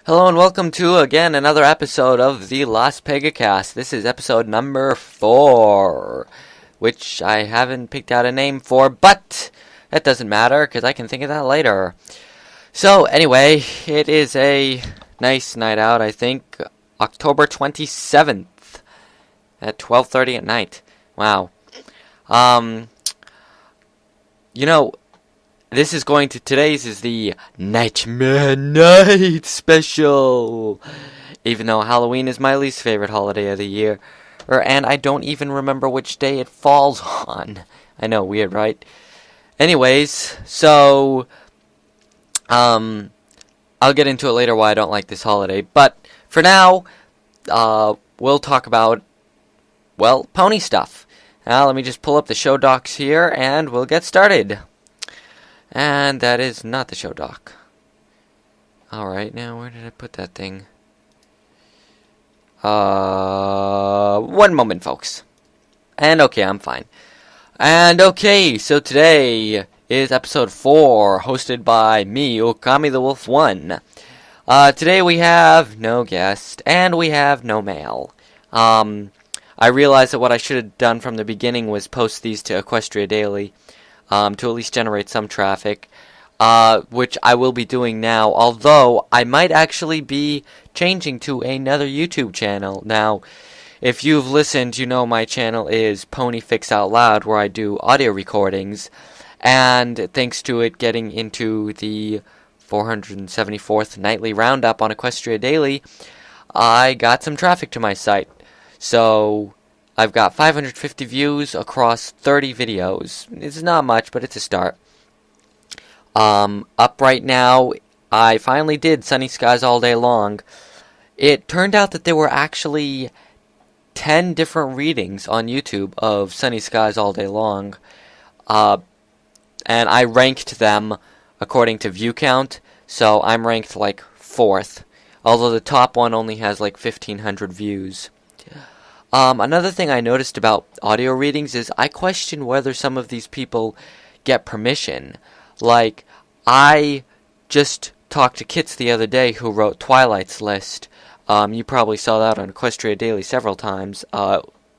Hello and welcome to, again, another episode of the Lost Pegacast. This is episode number 4, which I haven't picked out a name for, but that doesn't matter, because I can think of that later. So, anyway, it is a nice night out, I think, October 27th at 12:30 at night. Wow. Today's is the Nightmare Night special. Even though Halloween is my least favorite holiday of the year. And I don't even remember which day it falls on. I know, weird, right? Anyways, so, I'll get into it later why I don't like this holiday. But, for now, we'll talk about, well, pony stuff. Now, let me just pull up the show docs here, and we'll get started. And that is not the show doc. Alright, now where did I put that thing? One moment, folks. And okay, I'm fine. And okay, so today is episode 4, hosted by me, Okami the Wolf 1. Today we have no guest, and we have no mail. I realized that what I should have done from the beginning was post these to Equestria Daily. To at least generate some traffic, which I will be doing now, although I might actually be changing to another YouTube channel. Now, if you've listened, you know my channel is Pony Fics Out Loud, where I do audio recordings, and thanks to it getting into the 474th nightly roundup on Equestria Daily, I got some traffic to my site. So I've got 550 views across 30 videos. It's not much, but it's a start. Up right now, I finally did Sunny Skies All Day Long. It turned out that there were actually 10 different readings on YouTube of Sunny Skies All Day Long. And I ranked them according to view count, so I'm ranked like 4th. Although the top one only has like 1,500 views. Another thing I noticed about audio readings is I question whether some of these people get permission. Like, I just talked to Kits the other day who wrote Twilight's List. You probably saw that on Equestria Daily several times.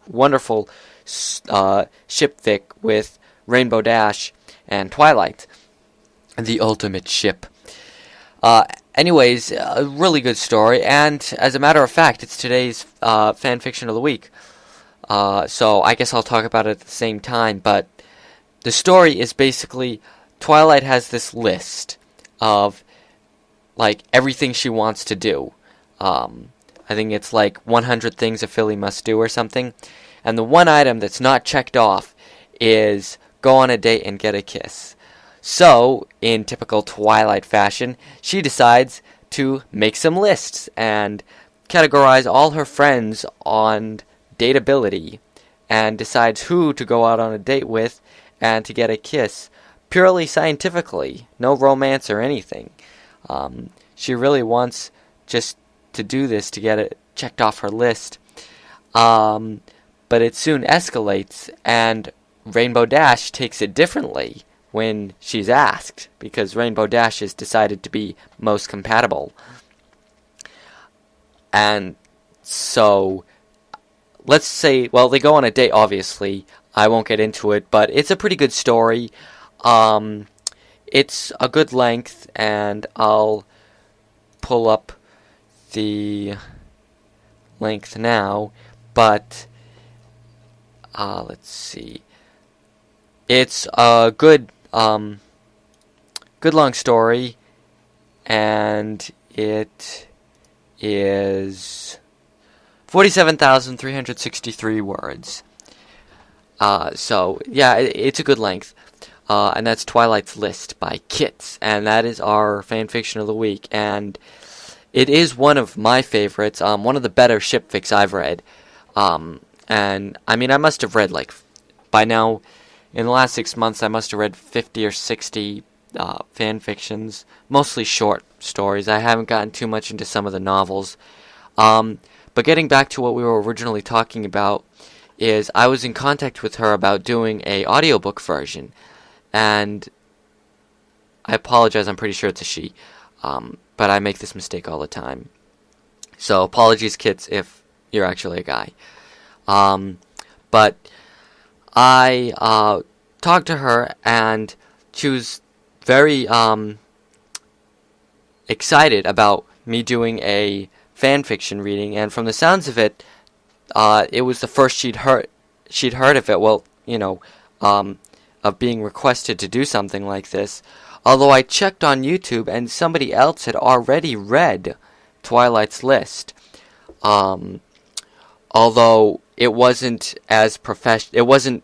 Wonderful shipfic with Rainbow Dash and Twilight. The ultimate ship. Anyways, a really good story, and as a matter of fact, it's today's fanfiction of the week. So I guess I'll talk about it at the same time, but the story is basically Twilight has this list of, like, everything she wants to do. I think it's like 100 things a filly must do or something, and the one item that's not checked off is go on a date and get a kiss. So, in typical Twilight fashion, she decides to make some lists and categorize all her friends on dateability and decides who to go out on a date with and to get a kiss purely scientifically, no romance or anything. She really wants just to do this to get it checked off her list. But it soon escalates, and Rainbow Dash takes it differently when she's asked, because Rainbow Dash is decided to be most compatible. And so, let's say, well, they go on a date, obviously. I won't get into it, but it's a pretty good story. It's a good length, and I'll pull up the length now, but, let's see. It's a good long story, and it is 47,363 words. So, yeah, it's a good length. And that's Twilight's List by Kits, and that is our fanfiction of the week, and it is one of my favorites, one of the better shipfics I've read. And, I mean, I must have read, like, by now, in the last 6 months, I must have read 50 or 60 fanfictions, mostly short stories. I haven't gotten too much into some of the novels. But getting back to what we were originally talking about, is I was in contact with her about doing a audiobook version. And I apologize, I'm pretty sure it's a she. but I make this mistake all the time. So apologies, kids, if you're actually a guy. But I talked to her, and she was very excited about me doing a fan fiction reading, and from the sounds of it, it was the first she'd heard of it. Well, of being requested to do something like this. Although I checked on YouTube, and somebody else had already read Twilight's List. Although it wasn't it wasn't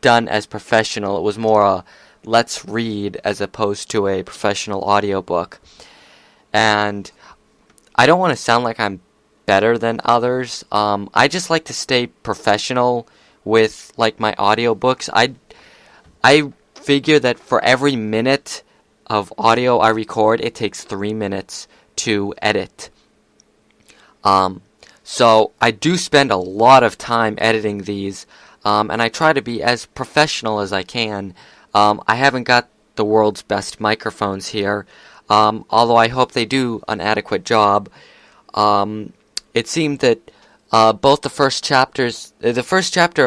done as professional. It was more a let's read as opposed to a professional audiobook. And I don't want to sound like I'm better than others. I just like to stay professional with like my audiobooks. I figure that for every minute of audio I record, it takes 3 minutes to edit. So I do spend a lot of time editing these, and I try to be as professional as I can. I haven't got the world's best microphones here, although I hope they do an adequate job. It seemed that both the first chapter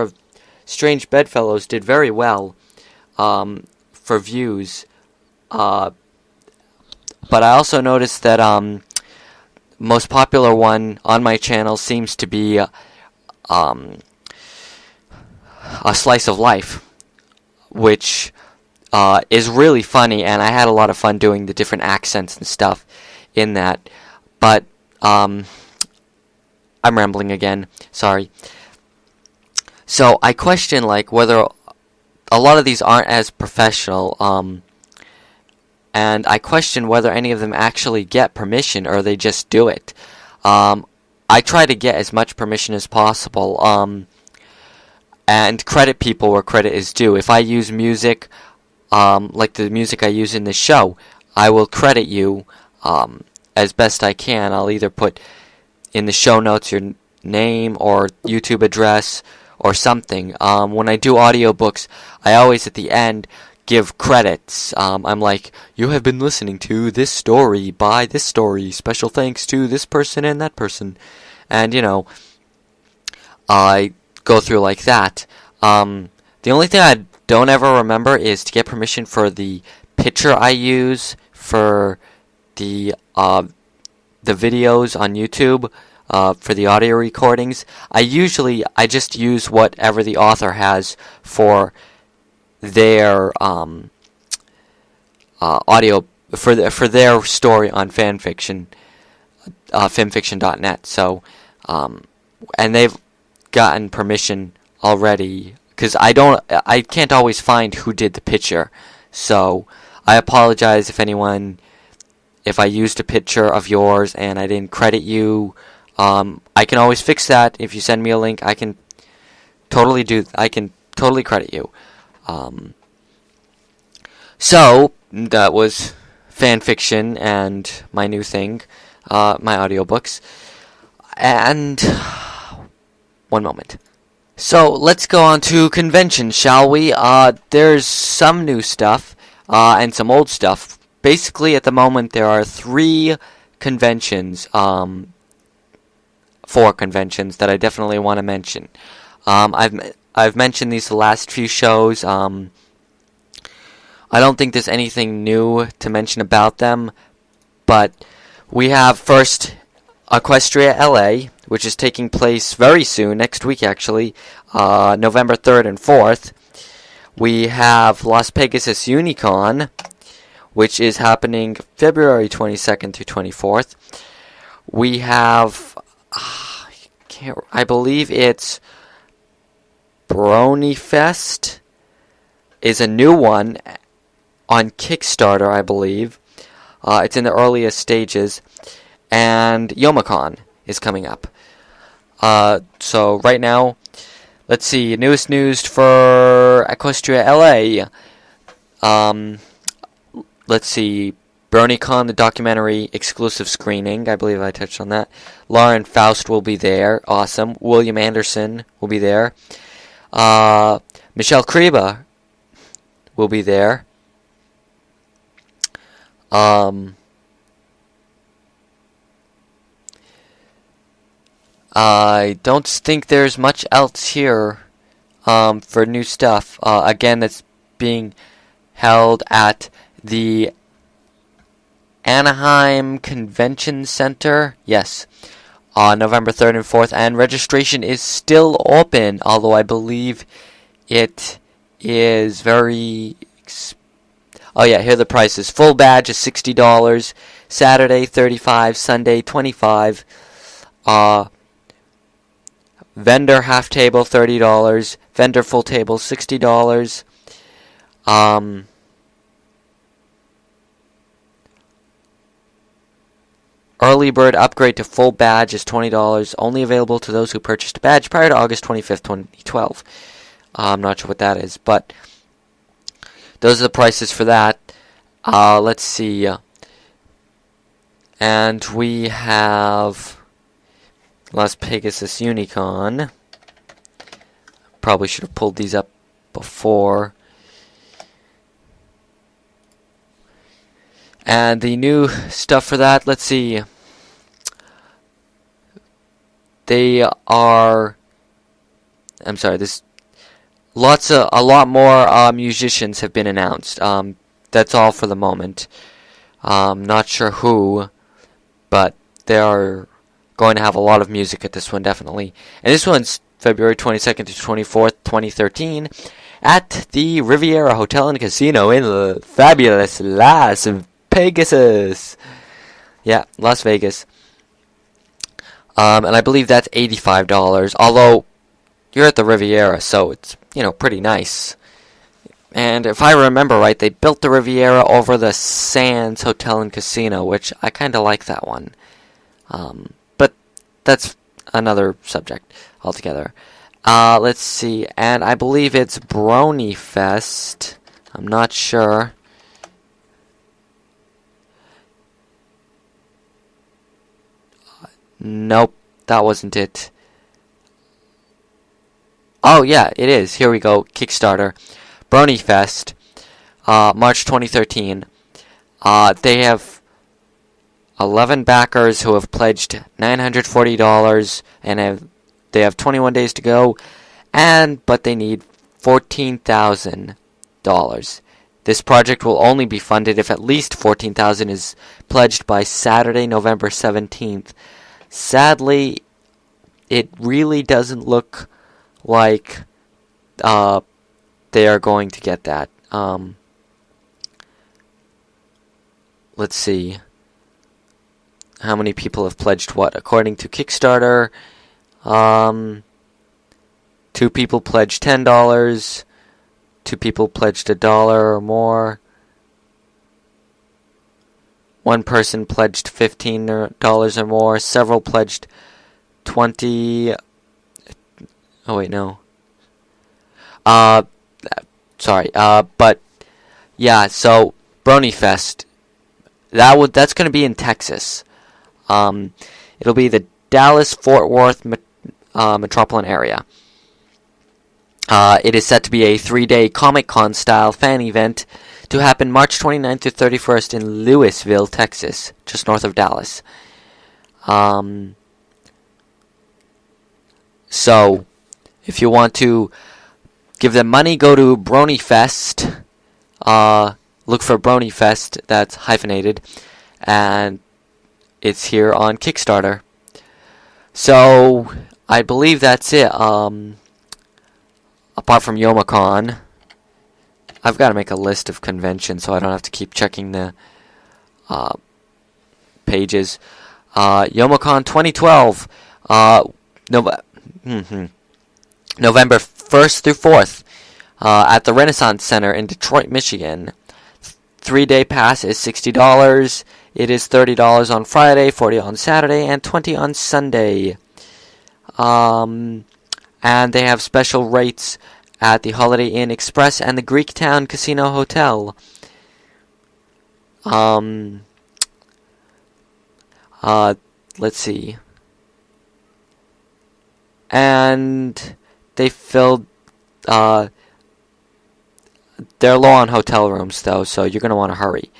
of Strange Bedfellows did very well for views, but I also noticed that most popular one on my channel seems to be a slice of life, which is really funny, and I had a lot of fun doing the different accents and stuff in that. But I'm rambling again, sorry. So I question like whether a lot of these aren't as professional, and I question whether any of them actually get permission or they just do it. I try to get as much permission as possible, and credit people where credit is due. If I use music, like the music I use in this show, I will credit you as best I can. I'll either put in the show notes your name or YouTube address or something. When I do audiobooks, I always at the end give credits. I'm like, you have been listening to this story by this story. Special thanks to this person and that person. And, I go through like that. The only thing I don't ever remember is to get permission for the picture I use for the videos on YouTube, for the audio recordings. I just use whatever the author has for their audio for their story on fanfiction, fanfiction.net. So, and they've gotten permission already, because I can't always find who did the picture. So I apologize if I used a picture of yours and I didn't credit you. I can always fix that. If you send me a link, I can totally credit you. So that was fan fiction and my new thing, my audiobooks. And one moment. So let's go on to conventions, shall we? There's some new stuff and some old stuff. Basically, at the moment, there are 3 conventions, 4 conventions that I definitely want to mention. I've mentioned these the last few shows. I don't think there's anything new to mention about them, but we have first Equestria LA, which is taking place very soon, next week actually, November 3rd and 4th. We have Las Pegasus Unicon, which is happening February 22nd through 24th. We have, I believe it's Brony Fest is a new one on Kickstarter, I believe. It's in the earliest stages. And Yomicon is coming up. So right now, let's see, newest news for Equestria LA. Let's see, BronyCon, the documentary exclusive screening. I believe I touched on that. Lauren Faust will be there. Awesome. William Anderson will be there. Michelle Kriba will be there. I don't think there's much else here for new stuff. Again, that's being held at the Anaheim Convention Center. Yes, on November 3rd and 4th, and registration is still open, although I believe it is very... Oh yeah, here are the prices. Full badge is $60, Saturday $35, Sunday $25, vendor half table $30, vendor full table $60, early bird upgrade to full badge is $20, only available to those who purchased a badge prior to August 25th, 2012. I'm not sure what that is, but those are the prices for that. Let's see. And we have Las Pegasus Unicon. Probably should have pulled these up before. And the new stuff for that, let's see. They are... I'm sorry, this... A lot more musicians have been announced. That's all for the moment. Not sure who, but they are going to have a lot of music at this one, definitely. And this one's February 22nd to 24th, 2013, at the Riviera Hotel and Casino in the fabulous Las Pegasus. Yeah, Las Vegas. And I believe that's $85, although you're at the Riviera, so it's, pretty nice. And if I remember right, they built the Riviera over the Sands Hotel and Casino, which I kind of like that one. But that's another subject altogether. Let's see, and I believe it's Brony Fest. I'm not sure. Nope, that wasn't it. Oh, yeah, it is. Here we go. Kickstarter. Brony Fest. March 2013. They have 11 backers who have pledged $940, and they have 21 days to go, but they need $14,000. This project will only be funded if at least $14,000 is pledged by Saturday, November 17th. Sadly, it really doesn't look like they are going to get that. Let's see. How many people have pledged what? According to Kickstarter, 2 people pledged $10, 2 people pledged $1 or more, 1 person pledged $15 or more, several pledged 20. Oh wait, no. Sorry. But yeah. So Brony Fest. That's going to be in Texas. It'll be the Dallas-Fort Worth metropolitan area. It is set to be a 3-day Comic-Con style fan event to happen March 29th to 31st in Louisville, Texas, just north of Dallas. So, if you want to give them money, go to Brony Fest. Look for Brony Fest, that's hyphenated, and it's here on Kickstarter. So, I believe that's it. Apart from Youmacon, I've got to make a list of conventions so I don't have to keep checking the pages. Youmacon 2012, November 1st through 4th, at the Renaissance Center in Detroit, Michigan. 3-day pass is $60. It is $30 on Friday, $40 on Saturday, and $20 on Sunday. And they have special rates at the Holiday Inn Express and the Greektown Casino Hotel. Let's see. And they filled, they're low on hotel rooms, though, so you're going to want to hurry.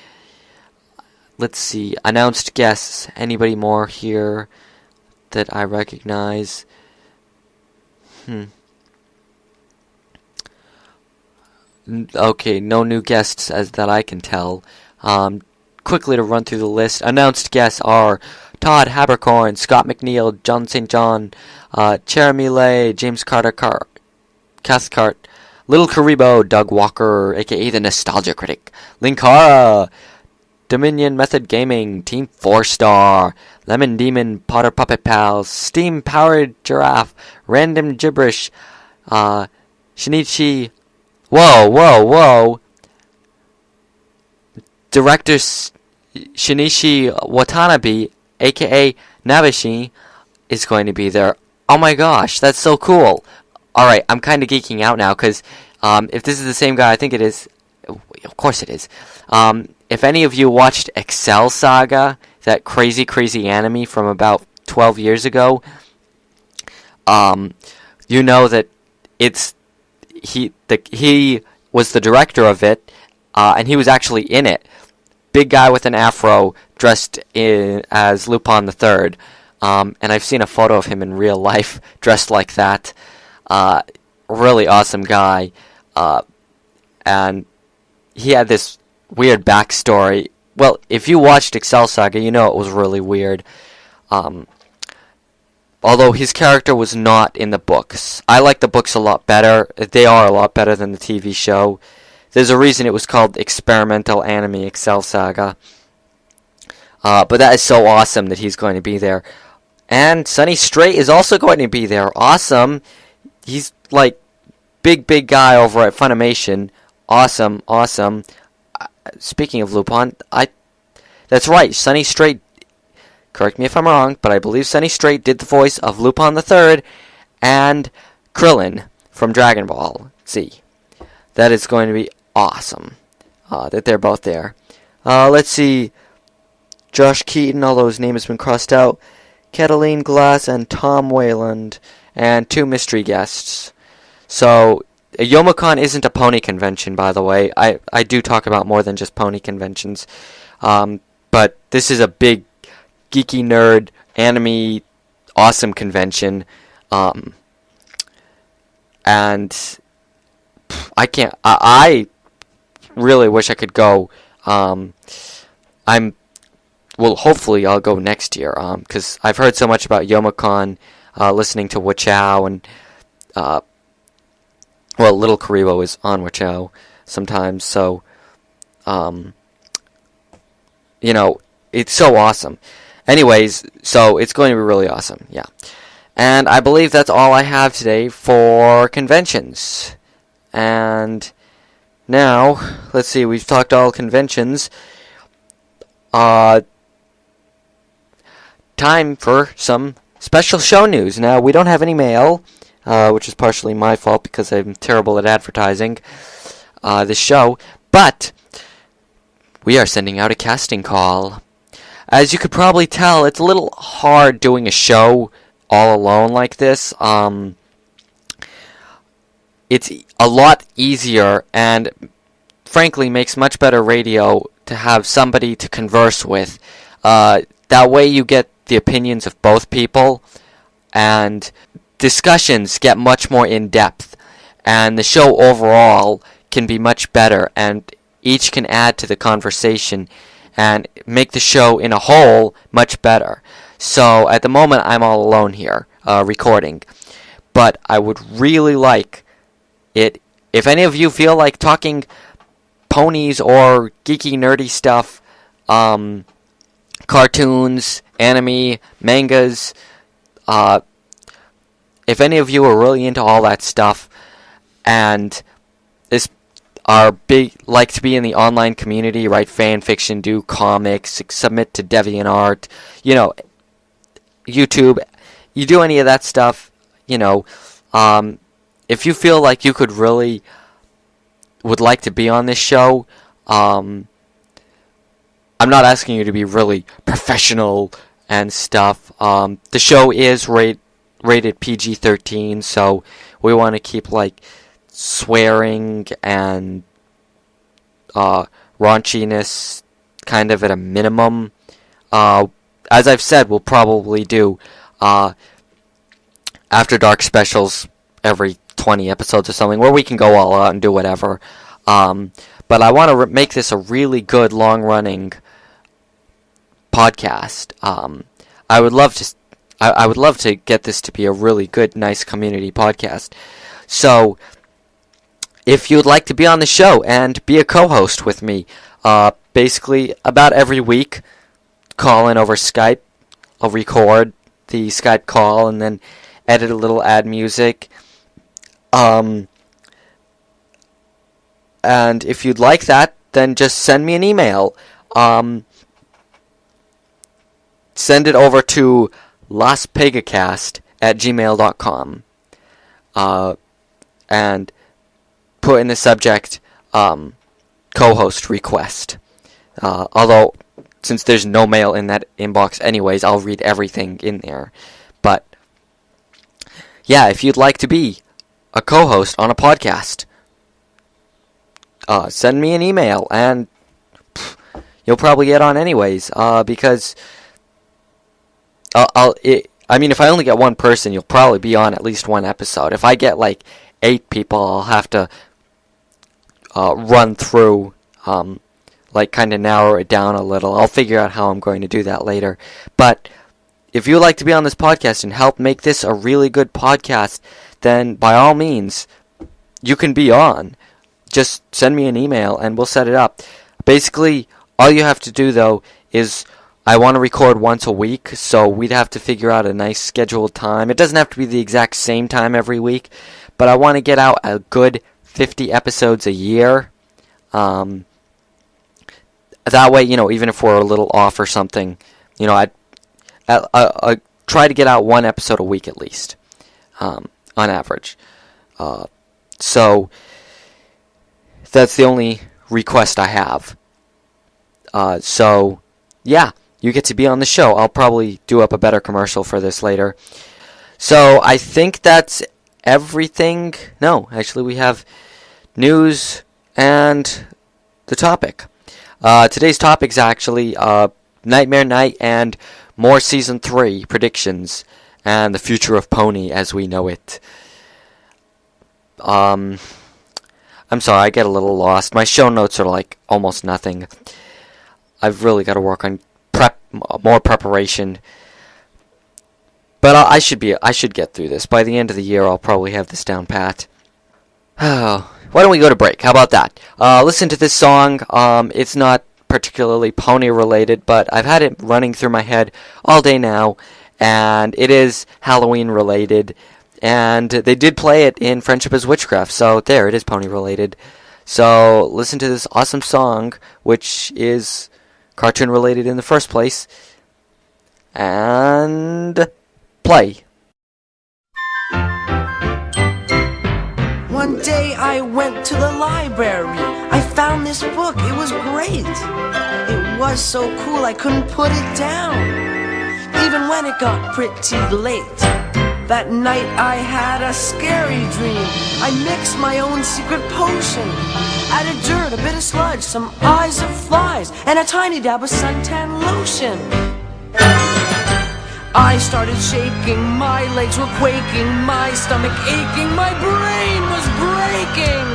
Let's see. Announced guests. Anybody more here? that I recognize. Okay, no new guests as that I can tell. Quickly to run through the list. Announced guests are Todd Habercorn, Scott McNeil, John St. John, Jeremy Lay, James Cathcart, Little Karibo, Doug Walker, aka the Nostalgia Critic, Linkara, Dominion Method Gaming, Team 4-Star, Lemon Demon, Potter Puppet Pals, Steam Powered Giraffe, Random Gibberish, Shinichi, whoa, Director Shinichi Watanabe, aka Nabishi, is going to be there. Oh my gosh, that's so cool. Alright, I'm kind of geeking out now, because if this is the same guy, I think it is. Of course it is. If any of you watched Excel Saga, that crazy anime from about 12 years ago, you know that he was the director of it, and he was actually in it. Big guy with an afro, dressed as Lupin the Third, and I've seen a photo of him in real life, dressed like that. Really awesome guy, and he had this weird backstory. Well, if you watched Excel Saga, you know it was really weird. Although his character was not in the books. I like the books a lot better. They are a lot better than the TV show. There's a reason it was called Experimental Anime Excel Saga. But that is so awesome that he's going to be there. And Sonny Strait is also going to be there. Awesome. He's like big guy over at Funimation. Awesome. Speaking of Lupin, that's right. Sonny Strait, correct me if I'm wrong, but I believe Sonny Strait did the voice of Lupin the Third and Krillin from Dragon Ball Z. That is going to be awesome that they're both there. Let's see. Josh Keaton, although his name has been crossed out. Cataline Glass and Tom Wayland. And 2 mystery guests. So, Youmacon isn't a pony convention, by the way. I do talk about more than just pony conventions. But this is a big, geeky nerd, anime, awesome convention. And I really wish I could go. Hopefully I'll go next year, because I've heard so much about Youmacon, listening to Wachow, and, Little Karibo is on Wachow sometimes, so, it's so awesome. Anyways, so it's going to be really awesome, yeah. And I believe that's all I have today for conventions. And now, let's see, we've talked all conventions. Time for some special show news. Now, we don't have any mail, which is partially my fault because I'm terrible at advertising this show, but we are sending out a casting call. As you could probably tell, it's a little hard doing a show all alone like this. It's a lot easier and frankly makes much better radio to have somebody to converse with. That way you get the opinions of both people, and discussions get much more in depth, and the show overall can be much better, and each can add to the conversation and make the show in a whole much better. So at the moment I'm all alone here recording, but I would really like it if any of you feel like talking ponies or geeky nerdy stuff, cartoons, anime, mangas, if any of you are really into all that stuff and like to be in the online community, write fan fiction, do comics, submit to DeviantArt, YouTube, you do any of that stuff, if you feel like you would like to be on this show, I'm not asking you to be really professional and stuff. The show is rated PG-13, so we want to keep swearing and raunchiness kind of at a minimum. As I've said, we'll probably do After Dark specials every 20 episodes or something, where we can go all out and do whatever. But I want to make this a really good long-running podcast. I would love to get this to be a really good, nice community podcast. So, if you'd like to be on the show and be a co-host with me, basically about every week, call in over Skype. I'll record the Skype call and then edit a little ad music. And if you'd like that, then just send me an email. Send it over to lospegacast@gmail.com. And put in the subject, co-host request. Although, since there's no mail in that inbox anyways, I'll read everything in there. But, yeah, if you'd like to be a co-host on a podcast, send me an email, and you'll probably get on anyways, because if I only get one person, you'll probably be on at least one episode. If I get, 8 people, I'll have to run through, kind of narrow it down a little. I'll figure out how I'm going to do that later. But if you'd like to be on this podcast and help make this a really good podcast, then by all means, you can be on. Just send me an email and we'll set it up. Basically, all you have to do, though, is I want to record once a week, so we'd have to figure out a nice scheduled time. It doesn't have to be the exact same time every week, but I want to get out a good 50 episodes a year. That way, even if we're a little off or something, I'd try to get out one episode a week at least, on average. So that's the only request I have. So, yeah, you get to be on the show. I'll probably do up a better commercial for this later. So I think that's everything. No, actually we have news and the topic. Today's topic is actually Nightmare Night and more Season 3 predictions and the future of Pony as we know it. I'm sorry, I get a little lost. My show notes are almost nothing. I've really got to work on more preparation. But I should get through this. By the end of the year, I'll probably have this down pat. Oh, why don't we go to break? How about that? Listen to this song. It's not particularly pony related, but I've had it running through my head all day now, and it is Halloween related. And they did play it in Friendship is Witchcraft, so there, it is pony related. So listen to this awesome song, which is cartoon related in the first place, and play. One day I went to the library. I found this book. It was great. It was so cool I couldn't put it down, even when it got pretty late. That night I had a scary dream. I mixed my own secret potion. Added dirt, a bit of sludge, some eyes of flies, and a tiny dab of suntan lotion. I started shaking, my legs were quaking, my stomach aching, my brain was breaking.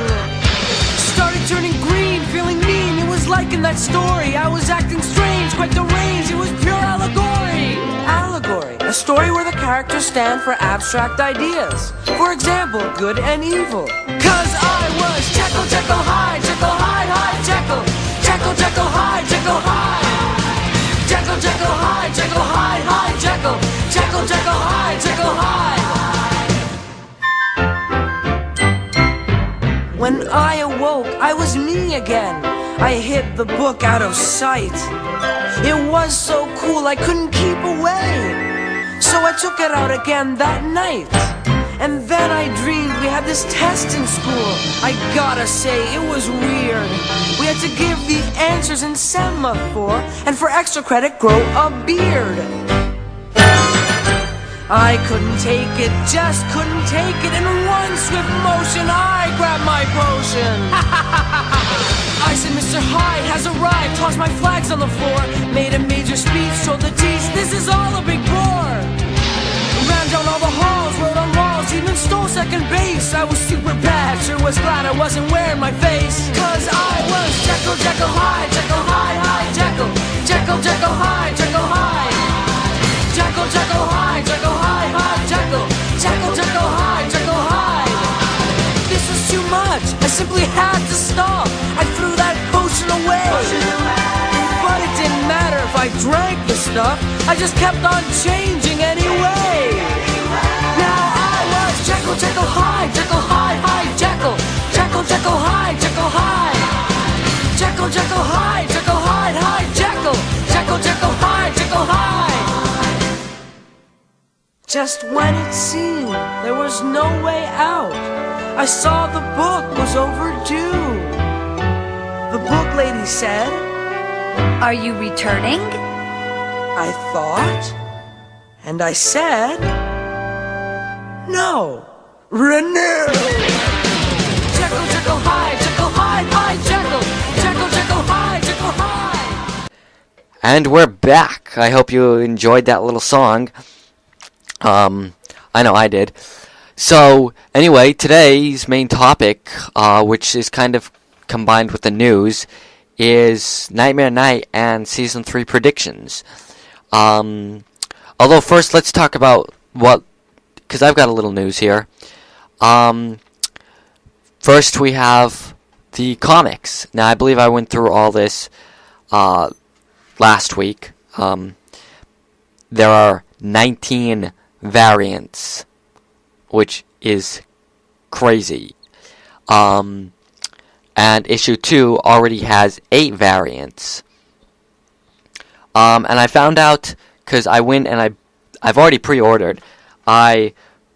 Started turning green, feeling mean, it was like in that story. I was acting strange, quite deranged, it was pure allegory. Allegory, a story where the characters stand for abstract ideas. For example, good and evil. 'Cause I was Jekyll Jekyll Hyde, Jekyll Hyde, Hyde Jekyll. Jekyll Jekyll Hyde, Jekyll Hyde. Jekyll Jekyll Hyde, Jekyll Hyde, Hyde Jekyll. Jekyll Jekyll Hyde, Jekyll Hyde. When I awoke, I was me again. I hid the book out of sight. It was so cool I couldn't keep away, so I took it out again that night. And then I dreamed we had this test in school. I gotta say, it was weird. We had to give the answers in semaphore, and for extra credit, grow a beard. I couldn't take it, just couldn't take it. In one swift motion, I grabbed my potion. I said, Mr. Hyde has arrived, tossed my flags on the floor, made a major speech, told the teach, this is all a big bore. Ran down all the halls, wrote on walls, even stole second base. I was super bad, sure was glad I wasn't wearing my face. Cause I was Jekyll Jekyll Hyde, Jekyll Hyde, Hyde, Jekyll. Jekyll Jekyll Hyde, Jekyll Hyde. Jekyll Jekyll Hyde, Jekyll Hyde, Hyde, Jekyll. Jekyll Jekyll Hyde, Jekyll Hyde. This was too much, I simply had to stop. I threw that potion away. But it didn't matter if I drank the stuff, I just kept on changing anyway. Now I was Jekyll Jekyll Hyde, Jekyll Hyde, Hyde, Jekyll. Jekyll Jekyll Hyde, Jekyll Hyde. Jekyll Jekyll Hyde, Jekyll Hyde, Hyde, Jekyll. Jekyll Jekyll Hyde, Jekyll Hyde. Just when it seemed there was no way out, I saw the book was overdue. The book lady said, Are you returning? I thought, and I said, no, renew. Jekyll Jekyll Hyde, Jekyll Hyde, Hyde, Jekyll. Jekyll Jekyll Hyde, Jekyll Hyde. And we're back. I hope you enjoyed that little song. I know I did. So, anyway, today's main topic, which is kind of combined with the news, is Nightmare Night and Season 3 predictions. Although first, let's talk about because I've got a little news here. First, we have the comics. Now, I believe I went through all this last week. There are 19 variants, which is crazy. And issue 2 already has 8 variants. And I found out, because I went and I've already pre-ordered. I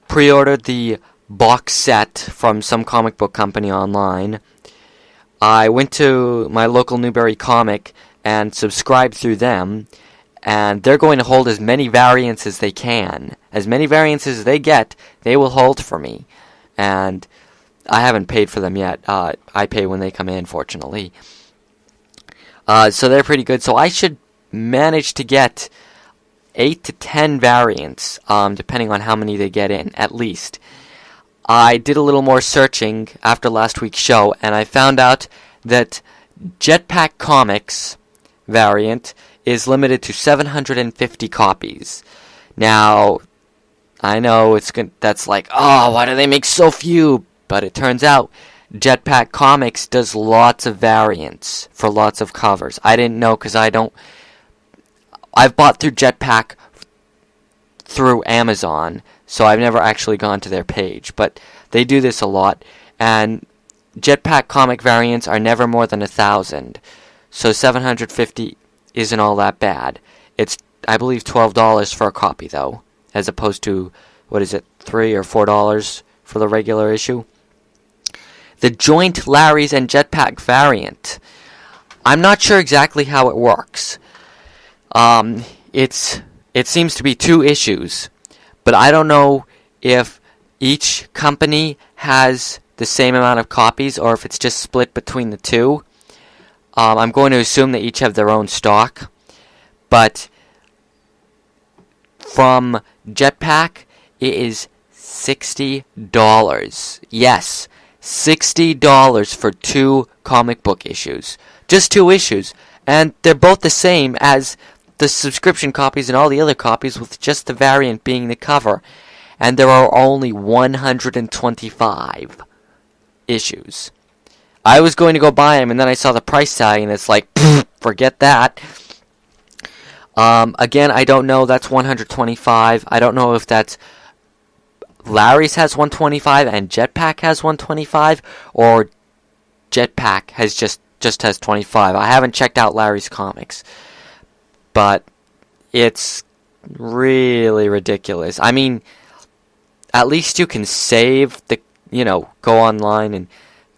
pre-ordered the box set from some comic book company online. I went to my local Newbury Comic and subscribed through them. And they're going to hold as many variants as they can. As many variants as they get, they will hold for me. And I haven't paid for them yet. I pay when they come in, fortunately. So they're pretty good. So I should manage to get 8 to 10 variants, depending on how many they get in, at least. I did a little more searching after last week's show, and I found out that Jetpack Comics variant is limited to 750 copies. Now, I know that's like, oh, why do they make so few? But it turns out Jetpack Comics does lots of variants for lots of covers. I didn't know because I've bought through Jetpack through Amazon, so I've never actually gone to their page. But they do this a lot, and Jetpack comic variants are never more than 1,000. So 750 isn't all that bad. It's, I believe, $12 for a copy, though, as opposed to, what is it, $3 or $4 for the regular issue. The joint Larry's and Jetpack variant. I'm not sure exactly how it works. It seems to be 2 issues, but I don't know if each company has the same amount of copies or if it's just split between the 2. I'm going to assume they each have their own stock, but from Jetpack, it is $60. Yes, $60 for 2 comic book issues. Just 2 issues, and they're both the same as the subscription copies and all the other copies, with just the variant being the cover. And there are only 125 issues. I was going to go buy them, and then I saw the price tag, and it's like, forget that. Again, I don't know. That's 125. I don't know if that's Larry's has 125 and Jetpack has 125, or Jetpack has just has 25. I haven't checked out Larry's comics, but it's really ridiculous. I mean, at least you can save the, go online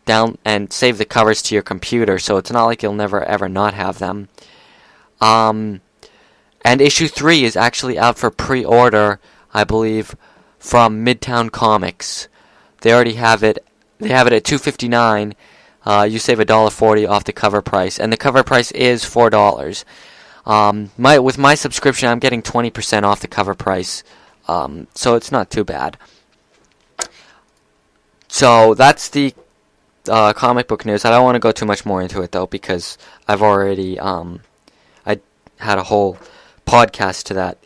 and save the covers to your computer, so it's not like you'll never ever not have them. And issue 3 is actually out for pre-order, I believe, from Midtown Comics. They already have it. They have it at $2.59. You save $1.40 off the cover price, and the cover price is $4. With my subscription, I'm getting 20% off the cover price So it's not too bad. So that's the comic book news. I don't want to go too much more into it though, because I've already I had a whole podcast to that.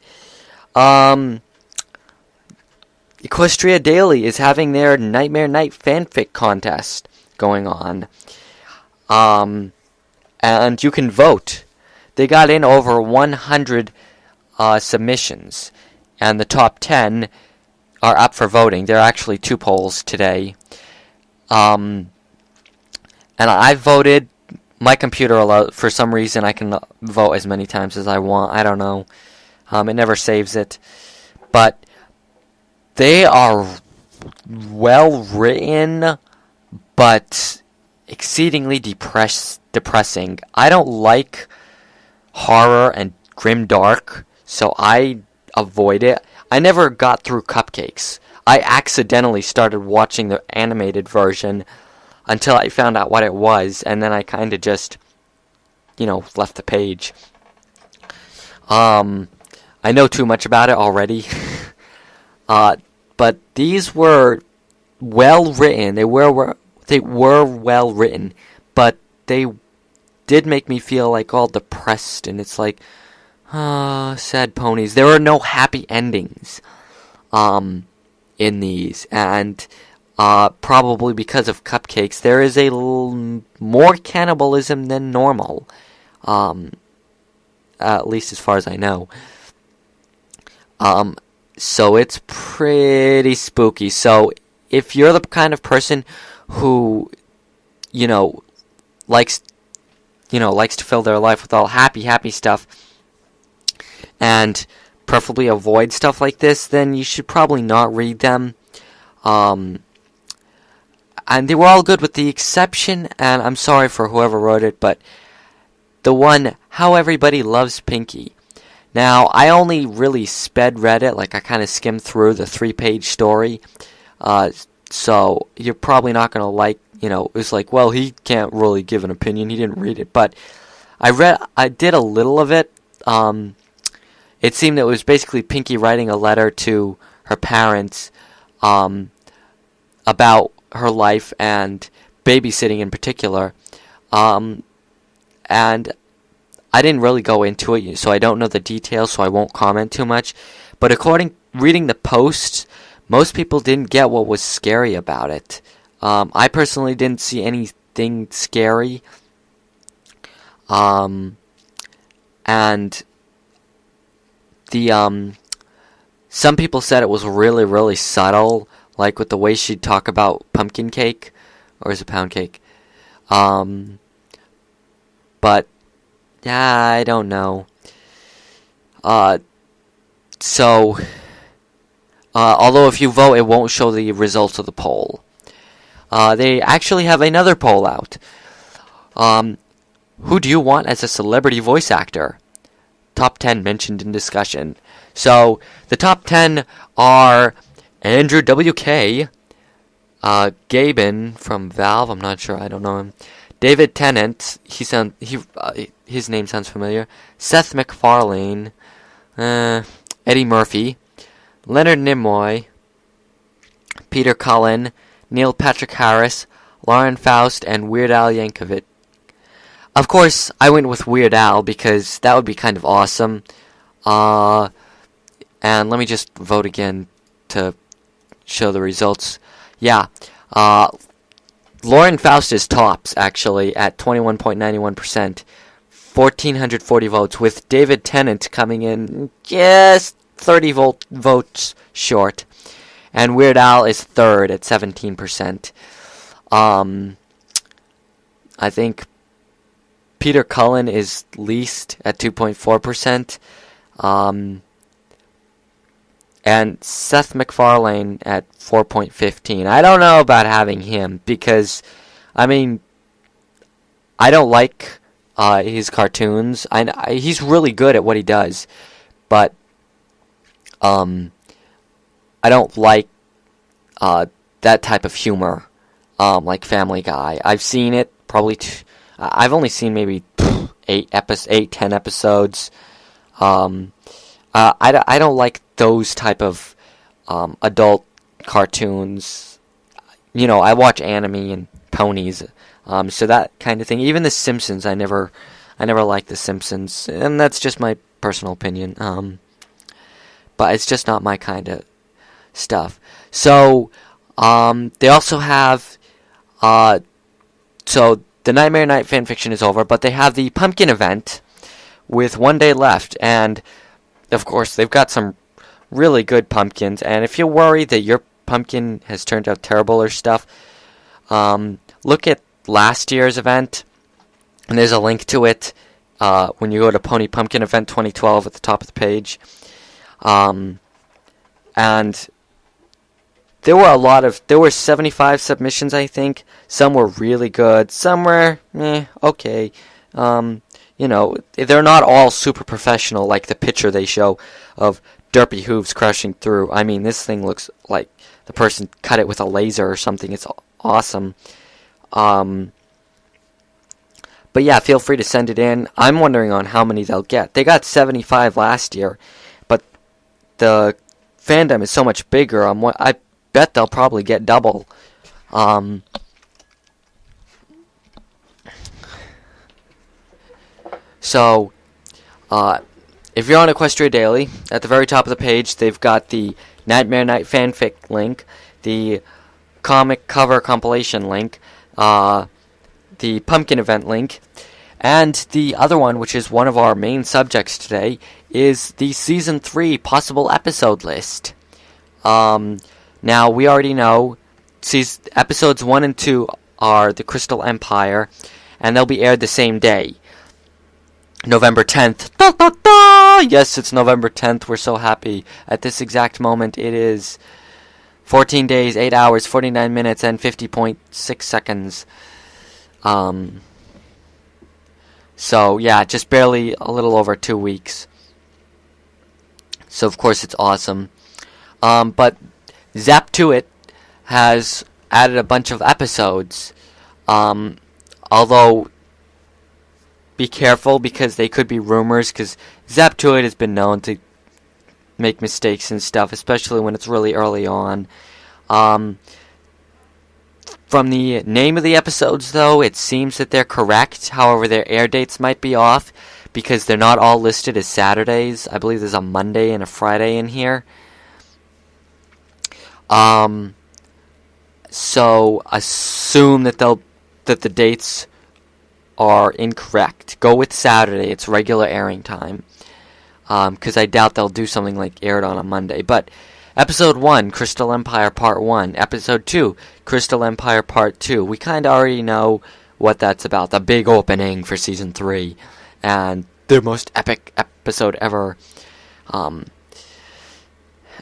Equestria Daily is having their Nightmare Night fanfic contest going on. And you can vote. They got in over 100 submissions, and the top 10 are up for voting. There are actually 2 polls today. And I voted. My computer, for some reason, I can vote as many times as I want. I don't know. It never saves it. But they are well written, but exceedingly depressing. I don't like horror and grim dark, so I avoid it. I never got through Cupcakes. I accidentally started watching the animated version until I found out what it was, and then I kind of just, left the page. I know too much about it already. But these were well written. They were well written, but they did make me feel like all depressed, and it's like, sad ponies. There are no happy endings in these, and probably because of Cupcakes, there is a little more cannibalism than normal, at least as far as I know. So it's pretty spooky. So if you're the kind of person who, likes to fill their life with all happy stuff, and preferably avoid stuff like this, then you should probably not read them. And they were all good with the exception, and I'm sorry for whoever wrote it, but the one, How Everybody Loves Pinky. Now, I only really sped read it, like I kind of skimmed through the 3-page story, so you're probably not going to like, it's like, well, he can't really give an opinion, he didn't read it, but I did a little of it. It seemed that it was basically Pinky writing a letter to her parents, about her life and babysitting in particular, and I didn't really go into it, so I don't know the details, so I won't comment too much. But reading the posts, most people didn't get what was scary about it. I personally didn't see anything scary. And some people said it was really, really subtle, like with the way she'd talk about pumpkin cake, or is it pound cake? But yeah, I don't know. So, although if you vote, it won't show the results of the poll. They actually have another poll out. Who do you want as a celebrity voice actor? Top 10 mentioned in discussion. So, the top 10 are Andrew WK, Gaben from Valve, I'm not sure, I don't know him. David Tennant, his name sounds familiar. Seth MacFarlane, Eddie Murphy, Leonard Nimoy, Peter Cullen, Neil Patrick Harris, Lauren Faust, and Weird Al Yankovic. Of course, I went with Weird Al because that would be kind of awesome. And let me just vote again to show the results. Yeah, Lauren Faust is tops, actually, at 21.91%, 1,440 votes, with David Tennant coming in just 30 votes short. And Weird Al is third at 17%. I think Peter Cullen is least at 2.4%. And Seth MacFarlane at 4.15. I don't know about having him because, I mean, I don't like his cartoons. He's really good at what he does, but I don't like that type of humor, like Family Guy. I've seen it probably. I've only seen maybe 10 episodes. I don't like those type of adult cartoons. You know, I watch anime and Ponies, so that kind of thing. Even The Simpsons, I never liked The Simpsons, and that's just my personal opinion. But it's just not my kind of stuff. So, they also have, so the Nightmare Night fanfiction is over, but they have the pumpkin event with 1 day left, and of course they've got some really good pumpkins. And if you're worried that your pumpkin has turned out terrible or stuff, look at last year's event, and there's a link to it when you go to Pony Pumpkin Event 2012 at the top of the page. And there were 75 submissions, I think. Some were really good, some were okay. You know, they're not all super professional like the picture they show of derpy hooves crushing through. I mean, this thing looks like the person cut it with a laser or something. It's awesome. But yeah, feel free to send it in. I'm wondering on how many they'll get. They got 75 last year, but the fandom is so much bigger. I bet they'll probably get double. So, if you're on Equestria Daily, at the very top of the page, they've got the Nightmare Night fanfic link, the comic cover compilation link, the pumpkin event link, and the other one, which is one of our main subjects today, is the Season 3 possible episode list. Now, we already know episodes 1 and 2 are The Crystal Empire, and they'll be aired the same day. November 10th. Da, da, da! Yes, it's November 10th. We're so happy. At this exact moment, it is 14 days, 8 hours, 49 minutes, and 50.6 seconds. So, yeah, just barely a little over 2 weeks. So, of course, it's awesome. But Zap to It has added a bunch of episodes. Although, be careful because they could be rumors, because Zap to It has been known to make mistakes and stuff, especially when it's really early on. From the name of the episodes, though, it seems that they're correct. However, their air dates might be off because they're not all listed as Saturdays. I believe there's a Monday and a Friday in here. So assume that the dates are incorrect. Go with Saturday. It's regular airing time. Because I doubt they'll do something like aired on a Monday. But Episode 1, Crystal Empire Part 1. Episode 2, Crystal Empire Part 2. We kind of already know what that's about. The big opening for Season 3. And the most epic episode ever.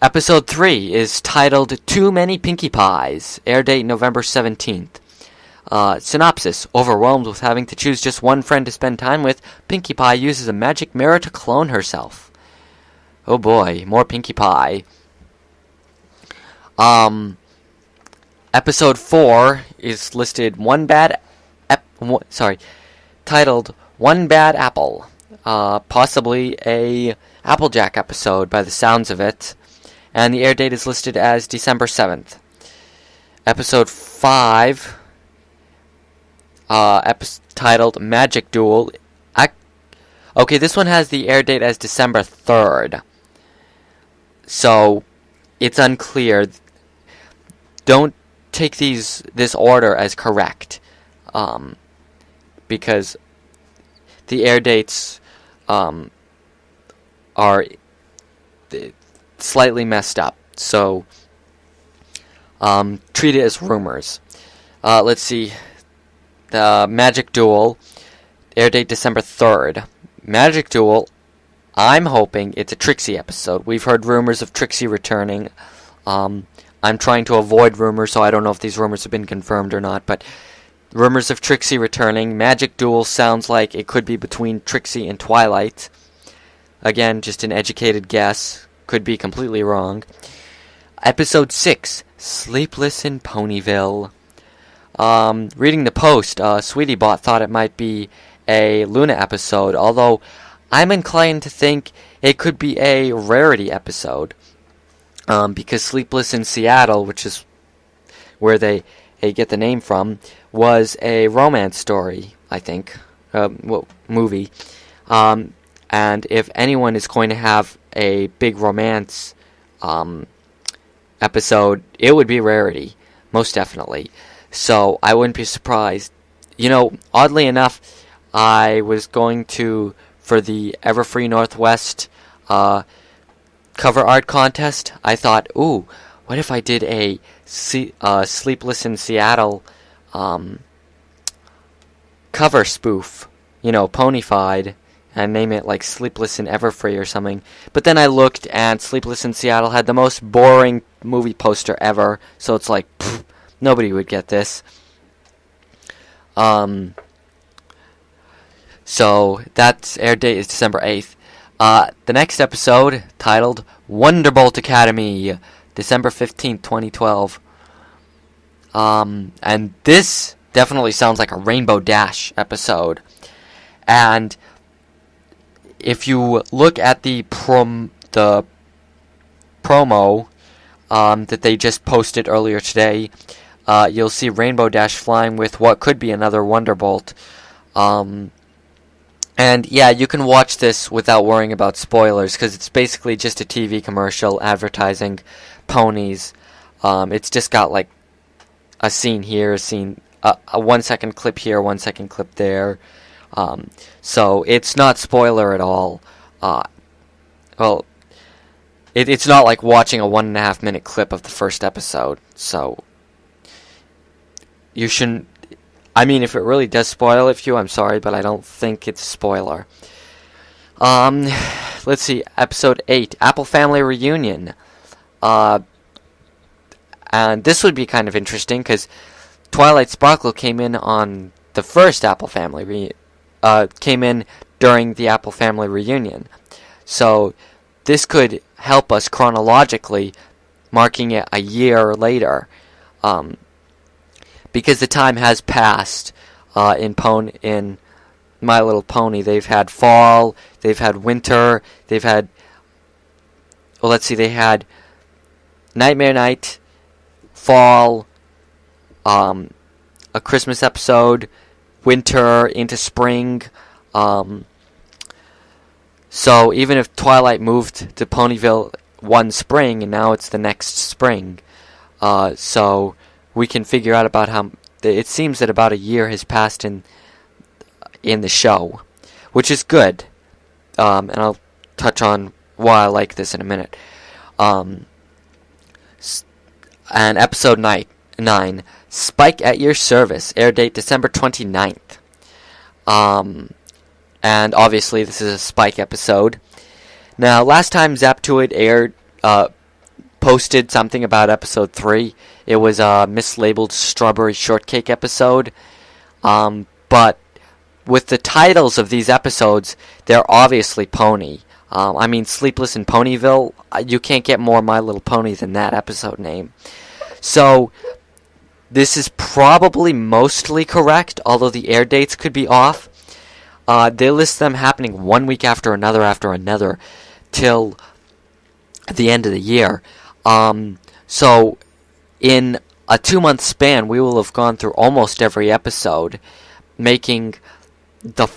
Episode 3 is titled Too Many Pinkie Pies. Air date November 17th. Synopsis. Overwhelmed with having to choose just one friend to spend time with, Pinkie Pie uses a magic mirror to clone herself. Oh boy, more Pinkie Pie. Episode 4 is listed titled One Bad Apple. Possibly a Applejack episode by the sounds of it. And the air date is listed as December 7th. Episode 5, titled Magic Duel. Okay, this one has the air date as December 3rd. So, it's unclear. Don't take this order as correct. Because the air dates are slightly messed up. So, treat it as rumors. Let's see. The Magic Duel, air date December 3rd. Magic Duel, I'm hoping it's a Trixie episode. We've heard rumors of Trixie returning. I'm trying to avoid rumors, so I don't know if these rumors have been confirmed or not, but rumors of Trixie returning. Magic Duel sounds like it could be between Trixie and Twilight. Again, just an educated guess. Could be completely wrong. Episode 6, Sleepless in Ponyville. Reading the post, Sweetie Bot thought it might be a Luna episode, although I'm inclined to think it could be a Rarity episode. because Sleepless in Seattle, which is where they get the name from, was a romance story, I think, movie. And if anyone is going to have a big romance episode, it would be Rarity, most definitely. So I wouldn't be surprised. Oddly enough, I was going to, for the Everfree Northwest cover art contest, I thought, ooh, what if I did a Sleepless in Seattle cover spoof, ponyfied, and name it like Sleepless in Everfree or something. But then I looked, and Sleepless in Seattle had the most boring movie poster ever, so it's like, pfft, nobody would get this. So that's air date is December 8th. The next episode, titled Wonderbolt Academy, December 15th, 2012. And this definitely sounds like a Rainbow Dash episode. And if you look at the promo that they just posted earlier today, you'll see Rainbow Dash flying with what could be another Wonderbolt. And yeah, you can watch this without worrying about spoilers, because it's basically just a TV commercial advertising Ponies. It's just got like a scene here, a 1 second clip here, 1 second clip there. So it's not spoiler at all. It's not like watching a 1.5 minute clip of the first episode. So you shouldn't. I mean, if it really does spoil it for you, I'm sorry, but I don't think it's a spoiler. Let's see, episode 8, Apple Family Reunion. And this would be kind of interesting, because Twilight Sparkle came in on the first Apple Family came in during the Apple Family Reunion. So this could help us chronologically, marking it a year later. Because the time has passed in My Little Pony. They've had fall, they've had winter, they've had... Well, let's see, they had Nightmare Night, fall, a Christmas episode, winter into spring. So even if Twilight moved to Ponyville one spring, and now it's the next spring, so we can figure out about how... It seems that about a year has passed in the show, which is good. And I'll touch on why I like this in a minute. And episode 9, Spike at Your Service, air date December 29th. And obviously this is a Spike episode. Now, last time Zaptoid posted something about episode 3. It was a mislabeled Strawberry Shortcake episode. But with the titles of these episodes, they're obviously Pony. I mean, Sleepless in Ponyville, you can't get more My Little Pony than that episode name. So, this is probably mostly correct, although the air dates could be off. They list them happening one week after another, till the end of the year. So, in a 2-month span, we will have gone through almost every episode, making the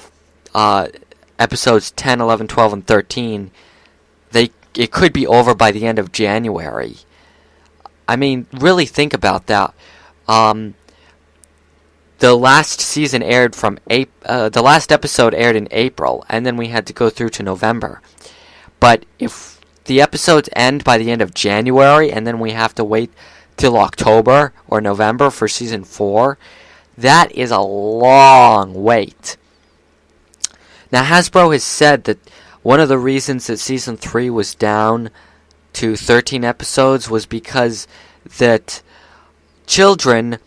episodes 10, 11, 12, and 13, it could be over by the end of January. I mean, really think about that. The last season aired the last episode aired in April, and then we had to go through to November. But if the episodes end by the end of January, and then we have to wait till October or November for season 4, that is a long wait. Now, Hasbro has said that one of the reasons that season 3 was down to 13 episodes was because that children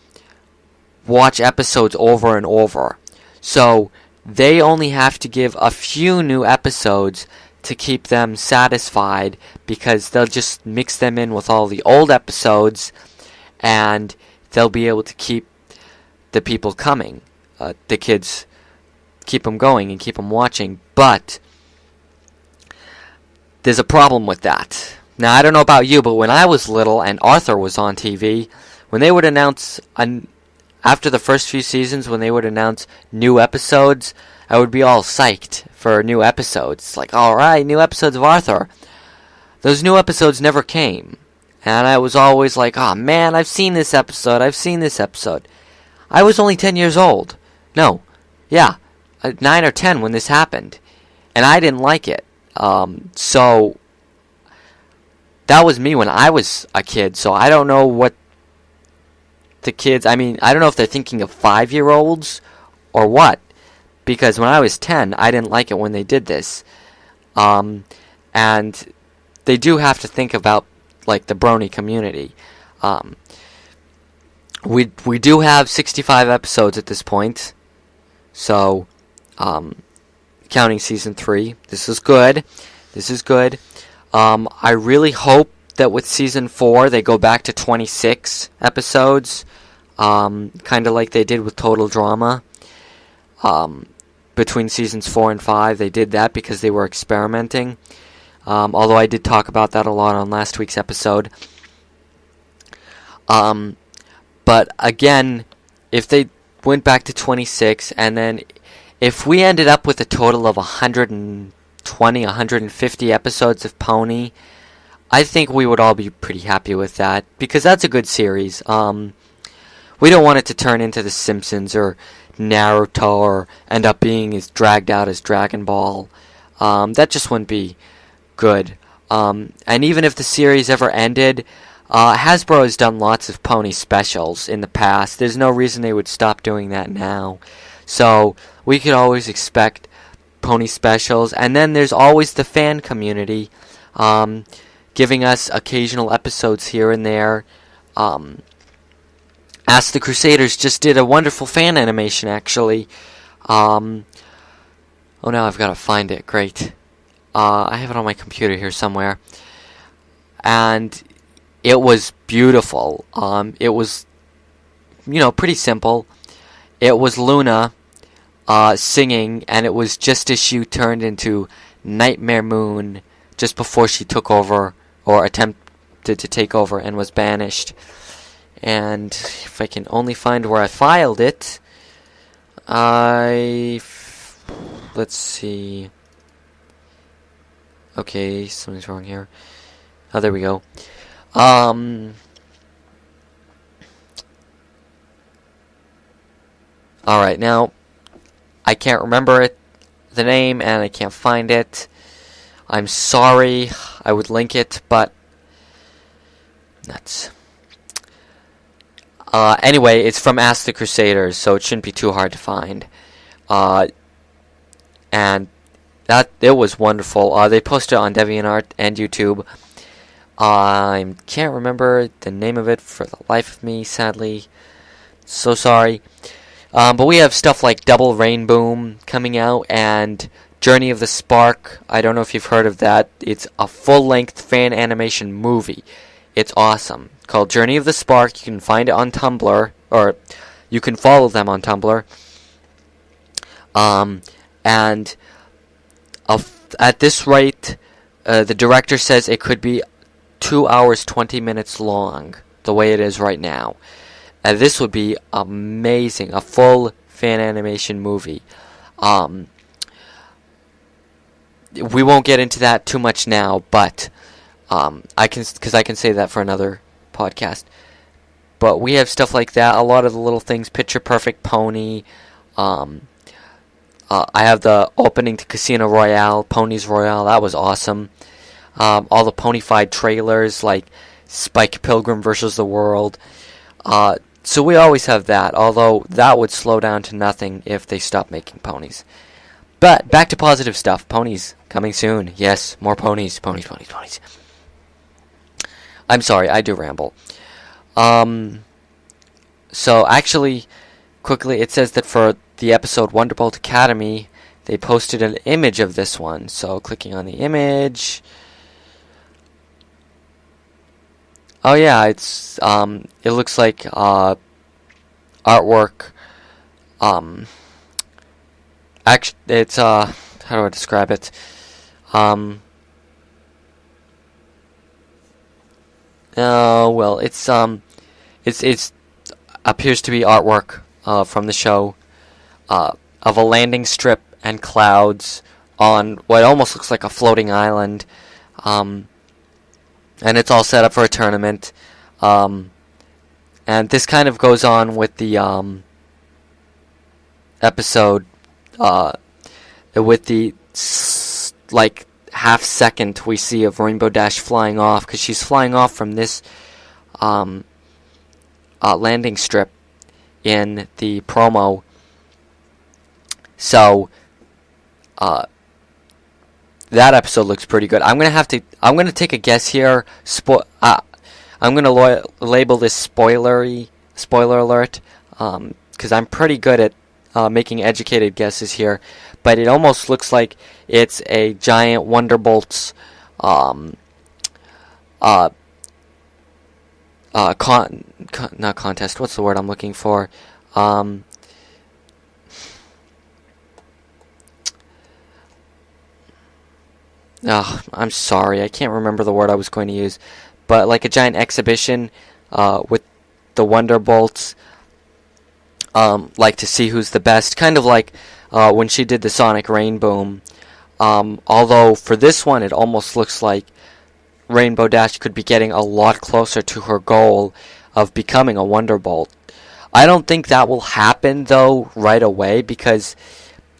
watch episodes over and over. So they only have to give a few new episodes to keep them satisfied, because they'll just mix them in with all the old episodes, and they'll be able to keep the people coming. The kids keep them going and keep them watching. But there's a problem with that. Now, I don't know about you, but when I was little and Arthur was on TV, when they would announce, after the first few seasons, when they would announce new episodes, I would be all psyched for new episodes. It's like, alright, new episodes of Arthur. Those new episodes never came. And I was always like, oh man, I've seen this episode. I was only 10 years old. No, yeah, 9 or 10 when this happened. And I didn't like it. So, that was me when I was a kid. So I don't know what the kids, I don't know if they're thinking of 5-year-olds or what. Because when I was 10, I didn't like it when they did this. And they do have to think about, like, the brony community. We do have 65 episodes at this point. So, counting season 3. This is good. I really hope that with season 4 they go back to 26 episodes. Kind of like they did with Total Drama. Between seasons 4 and 5, they did that because they were experimenting. Although I did talk about that a lot on last week's episode. But again, if they went back to 26, and then if we ended up with a total of 120, 150 episodes of Pony, I think we would all be pretty happy with that, because that's a good series. We don't want it to turn into The Simpsons or Naruto or end up being as dragged out as Dragon Ball. That just wouldn't be good. And even if the series ever ended, Hasbro has done lots of Pony specials in the past. There's no reason they would stop doing that now. So we could always expect Pony specials. And then there's always the fan community, giving us occasional episodes here and there. Ask the Crusaders just did a wonderful fan animation, actually. Oh, now I've got to find it. Great. I have it on my computer here somewhere. And it was beautiful. It was, pretty simple. It was Luna singing, and it was just as she turned into Nightmare Moon just before she took over, or attempted to take over, and was banished. And if I can only find where I filed it, let's see. Okay, something's wrong here. Oh, there we go. Alright, now, I can't remember the name, and I can't find it. I'm sorry. I would link it, but nuts. Anyway, it's from Ask the Crusaders, so it shouldn't be too hard to find. And it was wonderful. They posted it on DeviantArt and YouTube. I can't remember the name of it for the life of me, sadly. So sorry. But we have stuff like Double Rainboom coming out, and Journey of the Spark. I don't know if you've heard of that. It's a full-length fan animation movie. It's awesome. Called Journey of the Spark. You can find it on Tumblr, or you can follow them on Tumblr. And at this rate, the director says it could be 2 hours 20 minutes long, the way it is right now. And this would be amazing, a full fan animation movie. We won't get into that too much now, but I can say that for another podcast. But we have stuff like that. A lot of the little things, Picture Perfect Pony. I have the opening to Casino Royale, Ponies Royale. That was awesome. All the Ponyfied trailers, like Spike Pilgrim vs. the World. So we always have that, although that would slow down to nothing if they stop making ponies. But back to positive stuff. Ponies coming soon. Yes, more ponies. Ponies. I'm sorry, I do ramble. So actually, quickly, it says that for the episode Wonderbolt Academy, they posted an image of this one. So clicking on the image. Oh yeah, it's it looks like artwork. Actually, it's how do I describe it? Oh well, it's appears to be artwork from the show of a landing strip and clouds on what almost looks like a floating island, and it's all set up for a tournament. And this kind of goes on with the episode with the like half second we see of Rainbow Dash flying off, because she's flying off from this landing strip in the promo. So that episode looks pretty good. I'm gonna take a guess here. I'm gonna label this spoiler alert, because I'm pretty good at making educated guesses here. But it almost looks like it's a giant Wonderbolts not contest. What's the word I'm looking for? I'm sorry, I can't remember the word I was going to use. But like a giant exhibition with the Wonderbolts, like to see who's the best. Kind of like when she did the Sonic Rain Boom. Although for this one, it almost looks like Rainbow Dash could be getting a lot closer to her goal of becoming a Wonderbolt. I don't think that will happen, though, right away, because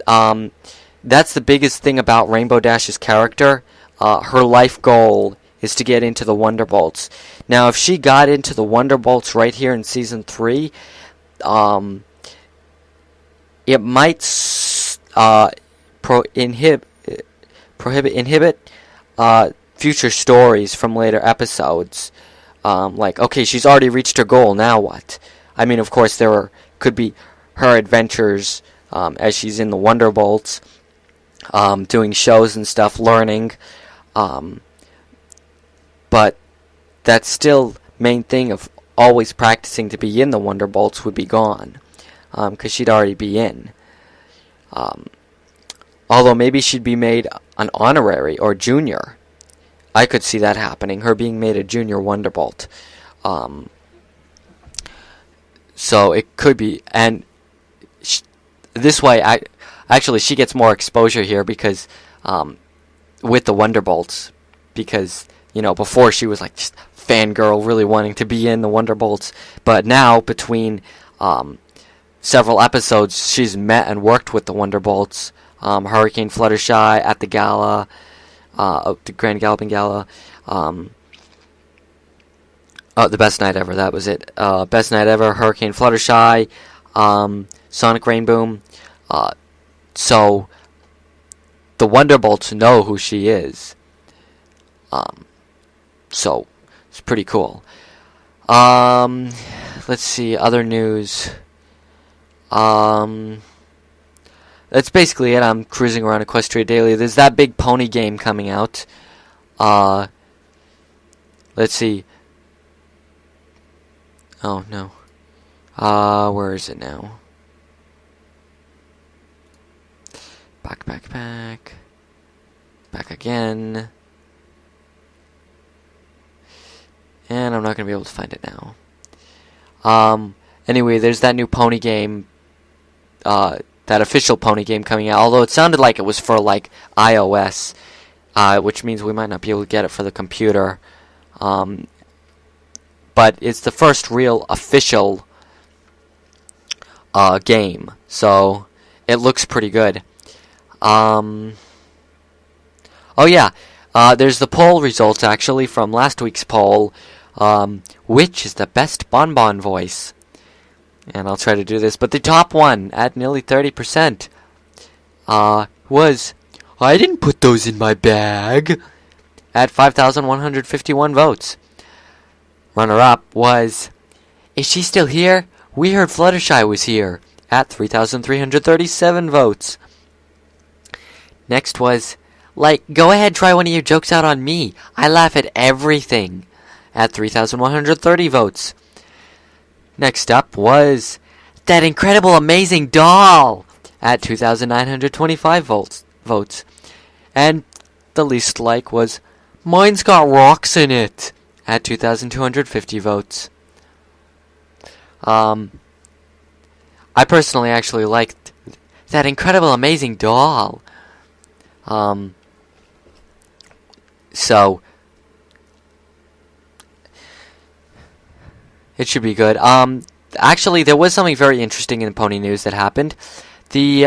that's the biggest thing about Rainbow Dash's character. Her life goal is to get into the Wonderbolts. Now, if she got into the Wonderbolts right here in Season 3, it might inhibit future stories from later episodes. Like, okay, she's already reached her goal, now what? I mean, of course, could be her adventures as she's in the Wonderbolts, doing shows and stuff, learning. But that still main thing of always practicing to be in the Wonderbolts would be gone, because she'd already be in. Although maybe she'd be made an honorary or junior. I could see that happening, her being made a junior Wonderbolt. So it could be, and this way, actually, she gets more exposure here because with the Wonderbolts, because before she was like just fangirl, really wanting to be in the Wonderbolts, but now between several episodes, she's met and worked with the Wonderbolts. Hurricane Fluttershy at the gala, the Grand Galloping Gala. The Best Night Ever, that was it. Best Night Ever, Hurricane Fluttershy, Sonic Rain Boom. So the Wonderbolts know who she is. So it's pretty cool. Let's see, other news. That's basically it. I'm cruising around Equestria Daily. There's that big pony game coming out. Let's see. Oh, no. Where is it now? Back. Back again. And I'm not going to be able to find it now. Anyway, there's that new pony game, that official pony game coming out. Although it sounded like it was for, like, iOS, which means we might not be able to get it for the computer. But it's the first real official game, so it looks pretty good. Oh yeah, there's the poll results actually from last week's poll. Which is the best Bonbon voice? And I'll try to do this, but the top one at nearly 30% was I didn't put those in my bag at 5,151 votes. Runner-up was Is She Still Here? We Heard Fluttershy Was Here at 3,337 votes. Next was go ahead, try one of your jokes out on me. I laugh at everything at 3,130 votes. Next up was That Incredible Amazing Doll at 2,925 votes. And the least like was Mine's Got Rocks in It at 2,250 votes. I personally actually liked that incredible, amazing doll. So it should be good. Actually, there was something very interesting in Pony News that happened. The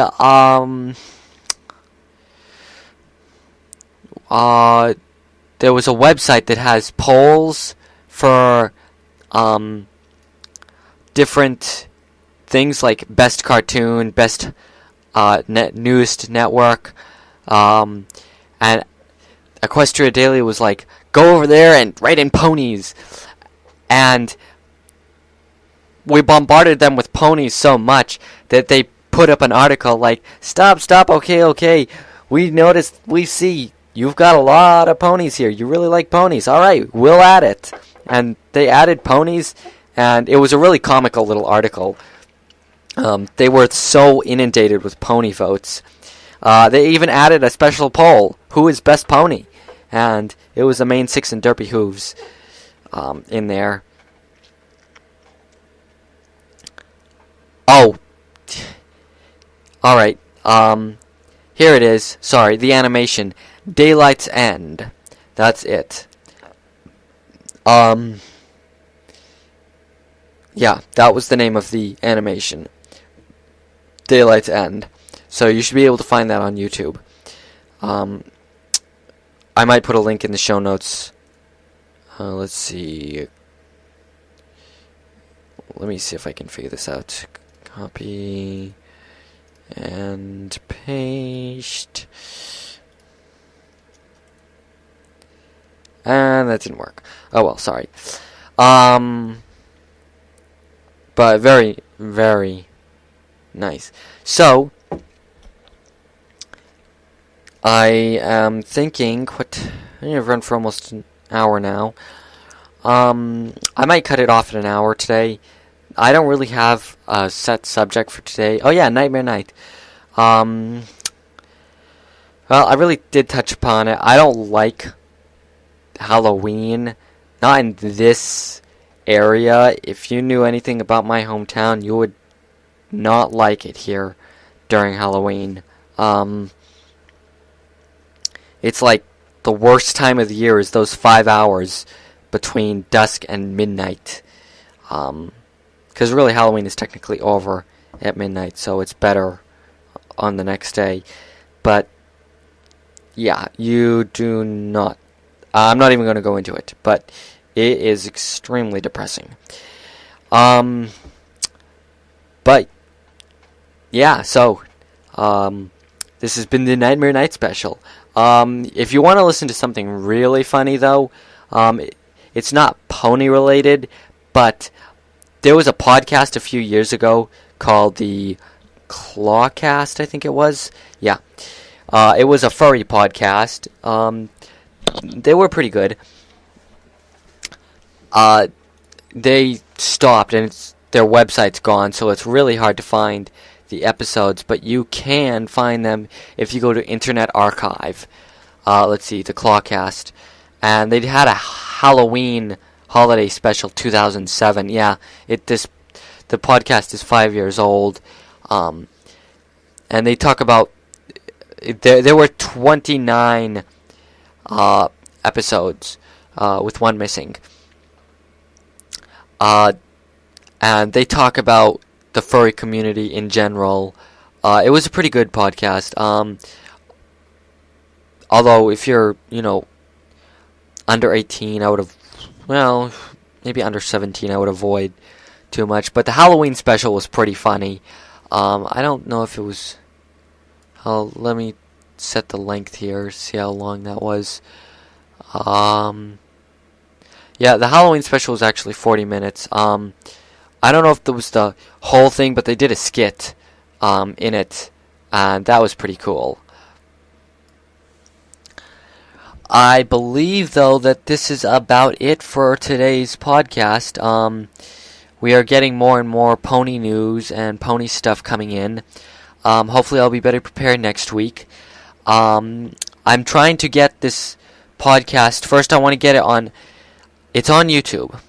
there was a website that has polls for different things like best cartoon, best newest network, and Equestria Daily was like, go over there and write in Ponies, and we bombarded them with Ponies so much that they put up an article like, stop, okay, we see you've got a lot of Ponies here, you really like Ponies, alright, we'll add it. And they added Ponies, and it was a really comical little article. They were so inundated with Pony votes. They even added a special poll, who is best Pony? And it was the main six and Derpy Hooves in there. Oh, alright, here it is, sorry, the animation, Daylight's End, that's it. Yeah, that was the name of the animation, Daylight's End, so you should be able to find that on YouTube. I might put a link in the show notes. Let's see, let me see if I can figure this out. Copy and paste. And that didn't work. Oh well, sorry. But very, very nice. So, I am thinking, I've run for almost an hour now. I might cut it off at an hour today. I don't really have a set subject for today. Oh yeah, Nightmare Night. Well, I really did touch upon it. I don't like Halloween. Not in this area. If you knew anything about my hometown, you would not like it here during Halloween. It's like the worst time of the year is those 5 hours between dusk and midnight. Because really Halloween is technically over at midnight, so it's better on the next day. But yeah, you do not. I'm not even going to go into it, but it is extremely depressing. But yeah, so this has been the Nightmare Night special. If you want to listen to something really funny, though, it's not pony related, but there was a podcast a few years ago called the Clawcast, I think it was. Yeah. It was a furry podcast. They were pretty good. They stopped, and their website's gone, so it's really hard to find the episodes, but you can find them if you go to Internet Archive. Let's see, the Clawcast. And they had a Halloween holiday special 2007. Yeah, the podcast is 5 years old. And they talk about there were 29 episodes with one missing. And they talk about the furry community in general. It was a pretty good podcast. Although if you're, under 18, I would have, maybe under 17, I would avoid too much. But the Halloween special was pretty funny. I don't know if it was. Let me set the length here, see how long that was. Yeah, the Halloween special was actually 40 minutes. I don't know if that was the whole thing, but they did a skit in it, and that was pretty cool. I believe, though, that this is about it for today's podcast. We are getting more and more pony news and pony stuff coming in. Hopefully I'll be better prepared next week. I'm trying to get this podcast. First, I want to get it on It's on YouTube.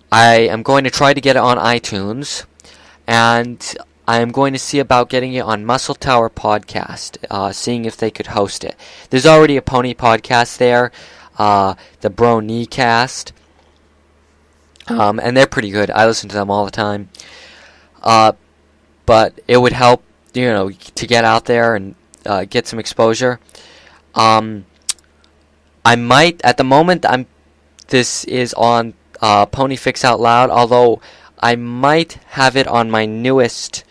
I am going to try to get it on iTunes, and I am going to see about getting it on Muscle Tower Podcast, seeing if they could host it. There's already a pony podcast there, the Bro Cast, and they're pretty good. I listen to them all the time. But it would help, to get out there and get some exposure. I might, at the moment, this is on Pony Fics Out Loud, although I might have it on my newest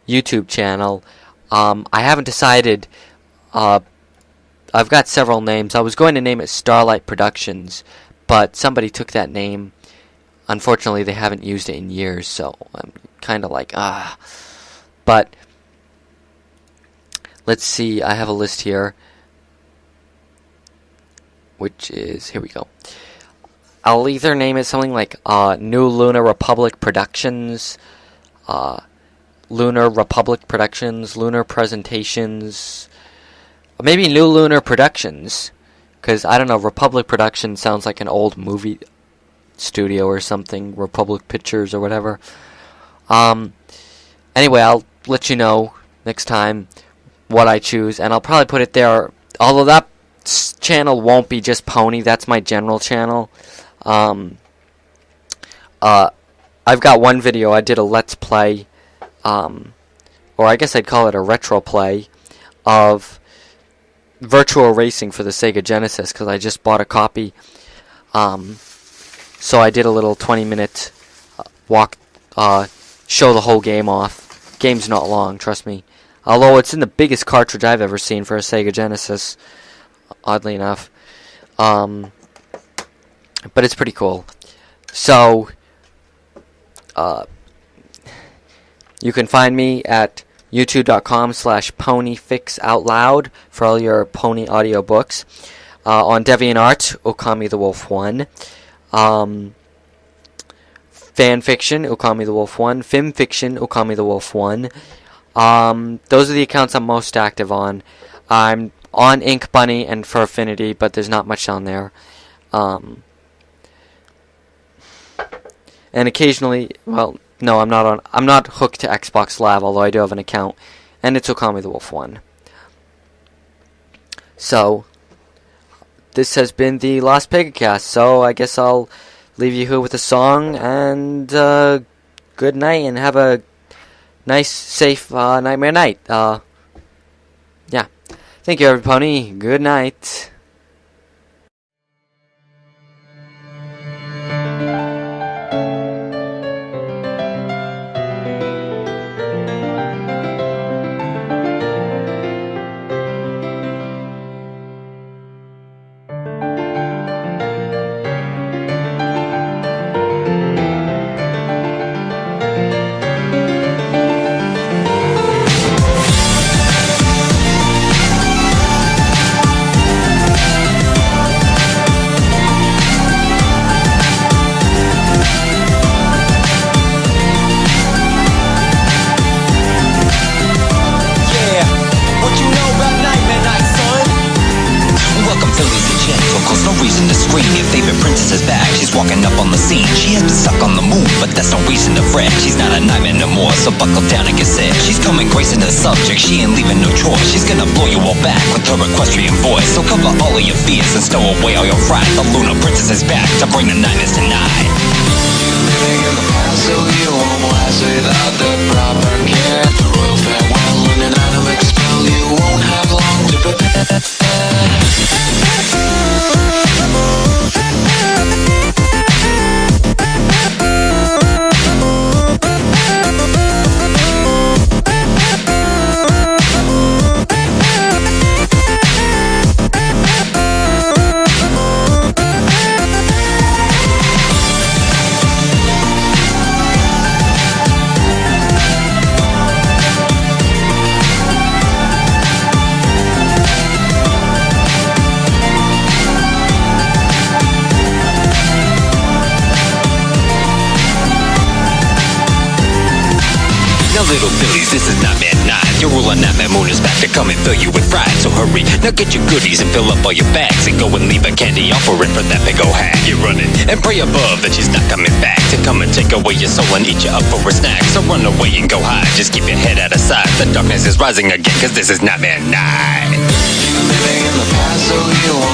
YouTube channel. I haven't decided. I've got several names. I was going to name it Starlight Productions, but somebody took that name. Unfortunately, they haven't used it in years, so I'm kind of like, But, let's see, I have a list here, which is, here we go. I'll either name it something like New Lunar Republic Productions, Lunar Republic Productions, Lunar Presentations, maybe New Lunar Productions, because, I don't know, Republic Productions sounds like an old movie studio or something, Republic Pictures or whatever. Anyway, I'll let you know next time what I choose, and I'll probably put it there, although that channel won't be just Pony, that's my general channel. I've got one video, I did a Let's Play, or I guess I'd call it a retro play, of Virtual Racing for the Sega Genesis, because I just bought a copy. So I did a little 20-minute walk, show the whole game off. Game's not long, trust me. Although it's in the biggest cartridge I've ever seen for a Sega Genesis, oddly enough. But it's pretty cool. So, you can find me at youtube.com/ponyfixoutloud for all your pony audiobooks. On DeviantArt, Okami the Wolf 1. Fanfiction, Okami the Wolf 1. Fimfiction, Okami the Wolf 1. Those are the accounts I'm most active on. I'm on Ink Bunny and for Affinity, but there's not much on there. And occasionally, well, no, I'm not hooked to Xbox Live, although I do have an account, and it's Okami the Wolf 1. So, this has been the Lost Pegacast, so I guess I'll leave you here with a song, and good night, and have a nice, safe nightmare night. Yeah. Thank you, everybody. Good night. So buckle down and get set. She's coming gracing the subject, she ain't leaving no choice. She's gonna blow you all back with her equestrian voice. So cover all of your fears and stow away all your fright. The Lunar Princess is back to bring the nightmares tonight. You're living in the past, so you won't last without the proper care. The royal farewell and an animate spell, you won't have long to prepare. Little fillies, this is not midnight. You're ruling my nightmare moon is back to come and fill you with fright. So hurry, now get your goodies and fill up all your bags, and go and leave a candy offering for that big old hag. You're running and pray above that she's not coming back to come and take away your soul and eat you up for a snack. So run away and go hide, just keep your head out of sight. The darkness is rising again, cause this is Nightmare Night. Living in the past, so you